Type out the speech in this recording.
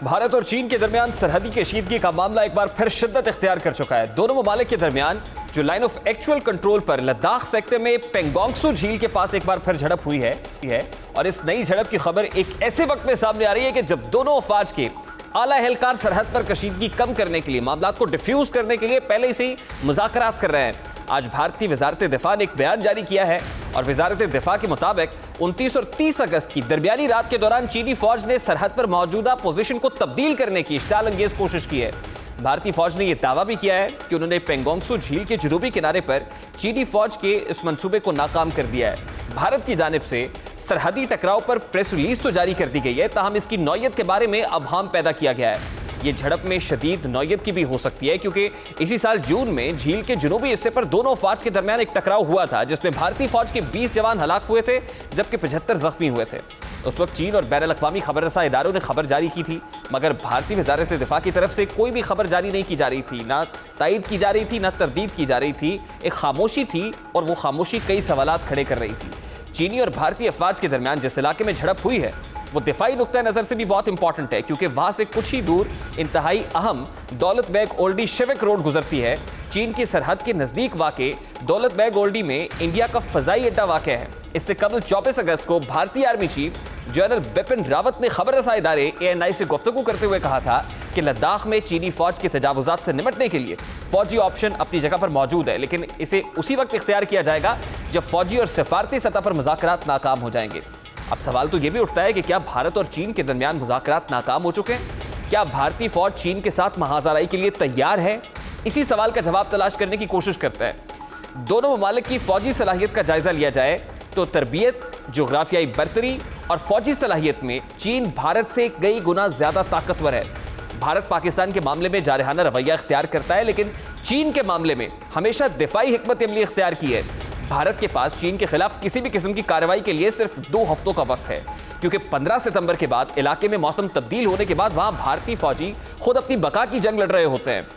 भारत और चीन के दरमियान सरहदी कशीदगी का मामला एक बार फिर शिद्दत इख्तियार कर चुका है। दोनों ममालिक के दरमियान जो लाइन ऑफ एक्चुअल कंट्रोल पर लद्दाख सेक्टर में पेंगोंगसू झील के पास एक बार फिर झड़प हुई है और इस नई झड़प की खबर एक ऐसे वक्त में सामने आ रही है कि जब दोनों अफवाज के आला एहलकार सरहद पर कशीदगी कम करने के लिए, मामला को डिफ्यूज करने के लिए पहले से ही मुज़ाकरात कर रहे हैं। आज भारतीय वजारत दिफा ने एक बयान जारी किया है और वजारत दिफा के मुताबिक 29 और 30 अगस्त की दरमियानी रात के दौरान चीनी फौज ने सरहद पर मौजूदा पोजीशन को तब्दील करने की इश्ताल अंगेज कोशिश की है। भारतीय फौज ने यह दावा भी किया है कि उन्होंने पेंगोंगसू झील के जनूबी किनारे पर चीनी फौज के इस मंसूबे को नाकाम कर दिया है। भारत की जानिब से सरहदी टकराव पर प्रेस रिलीज तो जारी कर दी गई है, ताहम इसकी नौयत के बारे में अबहाम पैदा किया गया है। ये झड़प में शदीद नौयत की भी हो सकती है क्योंकि इसी साल जून में झील के जुनूबी हिस्से पर दोनों अफवाज के दरमियान एक टकराव हुआ था जिसमें भारतीय फौज के 20 जवान हलाक हुए थे जबकि 75 जख्मी हुए थे। उस वक्त चीन और बैनुल अक़वामी खबर रसा इदारों ने खबर जारी की थी, मगर भारतीय वजारत दिफा की तरफ से कोई भी खबर जारी नहीं की जा रही थी, ना तायद की जा रही थी, ना तरदीद की जा रही थी। एक खामोशी थी और वो खामोशी कई सवालात खड़े कर रही थी। चीनी और भारतीय अफवाज के दरमियान जिस इलाके में झड़प हुई है वो दिफाई नुक्ता नज़र से भी बहुत इंपॉर्टेंट है क्योंकि वहां से कुछ ही दूर इंतहाई अहम दौलत बेग ओल्डी शिविक रोड गुजरती है। चीन की सरहद के नज़दीक वाक़े दौलत बेग ओल्डी में इंडिया का फ़ज़ाई अड्डा वाक़ है। इससे कबल 24 अगस्त को भारतीय army chief general Bipin Rawat ने खबर रसा इदारे ANI से गुफ्तगू करते हुए कहा था कि लद्दाख में चीनी फौज के तजावुजात से निपटने के लिए फौजी ऑप्शन अपनी जगह पर मौजूद है, लेकिन इसे उसी वक्त इख्तियार किया जाएगा जब फौजी और सफारती सतह पर मुज़ाकरात नाकाम हो जाएंगे। अब सवाल तो यह भी उठता है कि क्या भारत और चीन के दरमियान मुज़ाकरात नाकाम हो चुके हैं? क्या भारतीय फौज चीन के साथ महाजराई के लिए तैयार है? इसी सवाल का जवाब तलाश करने की कोशिश करते हैं। दोनों ममालिक की फौजी सलाहियत का जायजा लिया जाए तो तरबियत, जोग्राफियाई बरतरी और फौजी सलाहियत में चीन भारत से कई गुना ज्यादा ताकतवर है। भारत पाकिस्तान के मामले में जारहाना रवैया इख्तियार करता है, लेकिन चीन के मामले में हमेशा दिफाई हिकमत अमली इख्तियार की है। भारत के पास चीन के खिलाफ किसी भी किस्म की कार्रवाई के लिए सिर्फ 2 हफ्तों का वक्त है क्योंकि 15 सितंबर के बाद इलाके में मौसम तब्दील होने के बाद वहां भारतीय फौजी खुद अपनी बका की जंग लड़ रहे होते हैं।